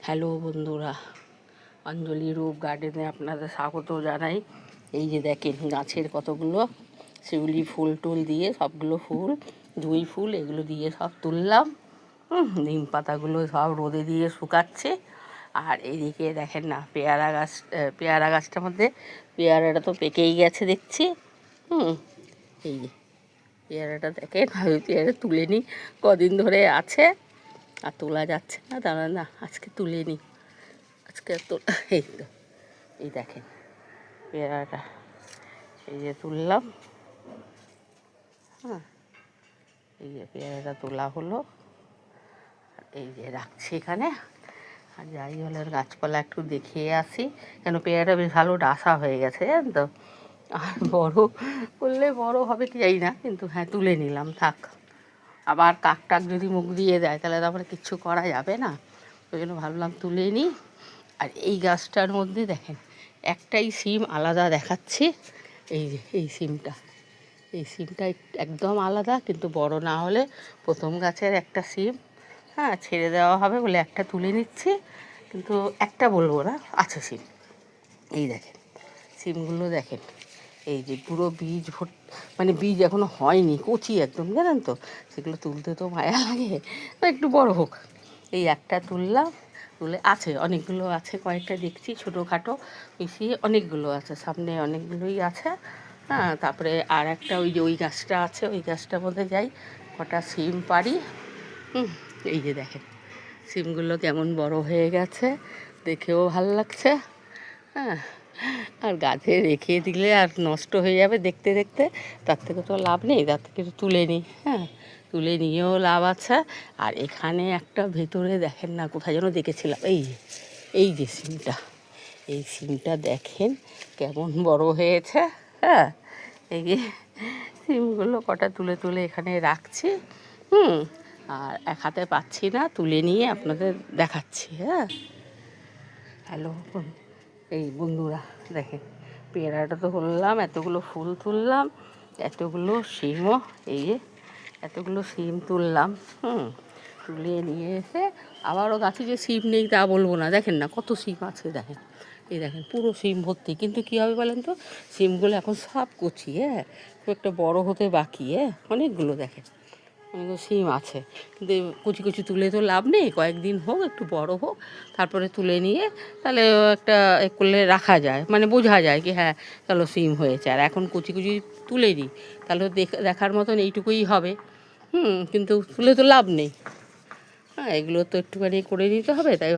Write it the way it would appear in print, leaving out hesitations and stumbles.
Hello বন্ধুরা, অঞ্জলি রূপ গার্ডেনে আপনাদের স্বাগত জানাই। এই যে দেখেন গাছের কতগুলো শিউলি ফুল টুল দিয়ে, সবগুলো ফুল, জুঁই ফুল এগুলো দিয়ে সব তুললাম। নিম পাতাগুলো সব রোদে দিয়ে শুকাচ্ছে। আর এইদিকে দেখেন না, পেয়ারা গাছটার মধ্যে পেয়ারাটা তো পেকেই গেছে দেখছি। এই যে পেয়ারাটা দেখেন, আমি পেয়ারা তুলে নিই, কদিন ধরে আছে আর তোলা যাচ্ছে না, দাঁড়া না আজকে তুলে নিই। আজকে তো এই তো এই দেখেন পেয়ারাটা, এই যে তুললাম। এই যে পেয়ারাটা তোলা হলো, এই যে রাখছি এখানে। আর যাই হলে গাছপালা একটু দেখিয়ে আসি, কেন পেয়ারাটা বেশ ভালো ডাসা হয়ে গেছে জানেন তো। আর বড় করলে বড় হবে কি জানি না, কিন্তু হ্যাঁ তুলে নিলাম, থাক। আবার কাক টাক যদি মুখ দিয়ে দেয় তাহলে তারপরে কিচ্ছু করা যাবে না, ওই জন্য ভাবলাম তুলে নিই। আর এই গাছটার মধ্যে দেখেন একটাই সিম আলাদা দেখাচ্ছি, এই যে এই সিমটা একদম আলাদা, কিন্তু বড় না হলে প্রথম গাছের একটা সিম ছেড়ে দেওয়া হবে বলে একটা তুলে নিচ্ছি, কিন্তু একটা বলবো না, আছে সিম। এই দেখেন সিমগুলো দেখেন, এই যে পুরো বীজ মানে বীজ এখনও হয়নি, কচি একদম জানেন তো, সেগুলো তুলতে তো মায়া লাগে, একটু বড় হোক। এই একটা তুললাম, তুলে আছে অনেকগুলো আছে, কয়েকটা দেখছি ছোটোখাটো মিশিয়ে অনেকগুলো আছে, সামনে অনেকগুলোই আছে। তারপরে আর একটা ওই যে ওই গাছটা আছে, ওই গাছটার মধ্যে যাই, কটা সিম পারি। এই যে দেখেন সিমগুলো কেমন বড় হয়ে গেছে, দেখেও ভালো লাগছে। আর গাছে রেখে দিলে আর নষ্ট হয়ে যাবে দেখতে দেখতে, তার থেকে তো লাভ নেই, তার থেকে তুলে নিই। তুলে নিয়েও লাভ আছে। আর এখানে একটা ভেতরে দেখেন না, কোথায় যেন দেখেছিলাম, এই যে সিমটা, এই সিমটা দেখেন কেমন বড় হয়েছে। এই যে সিমগুলো কটা তুলে তুলে এখানে রাখছি। আর এক হাতে পাচ্ছি না, তুলে নিয়ে আপনাদের দেখাচ্ছি। হ্যালো এই বন্ধুরা, দেখেন পেয়ারাটা তো তুললাম, এতগুলো ফুল তুললাম, এতগুলো সিমও, এই যে এতগুলো সিম তুললাম। তুলে নিয়ে এসে আবারও গাছে যে সিম নেই তা বলবো না, দেখেন না কত সিম আছে, দেখেন এই দেখেন পুরো সিম ভর্তি। কিন্তু কী হবে বলেন তো, সিমগুলো এখন সব কচি, খুব একটা বড় হতে বাকি, অনেকগুলো দেখেন অনেকগুলো সিম আছে, কিন্তু কুচি কুচি তুলে তো লাভ নেই, কয়েকদিন হোক একটু বড় হোক, তারপরে তুলে নিয়ে তাহলে একটা করলে রাখা যায়, মানে বোঝা যায় কি হ্যাঁ চলো সিম হয়েছে। আর এখন কুচি কুচি তুলে নিই, তাহলে দেখার মতন এইটুকুই হবে, কিন্তু তুলে তো লাভ নেই। এগুলো তো একটুখানি করে নিতে হবে, তাই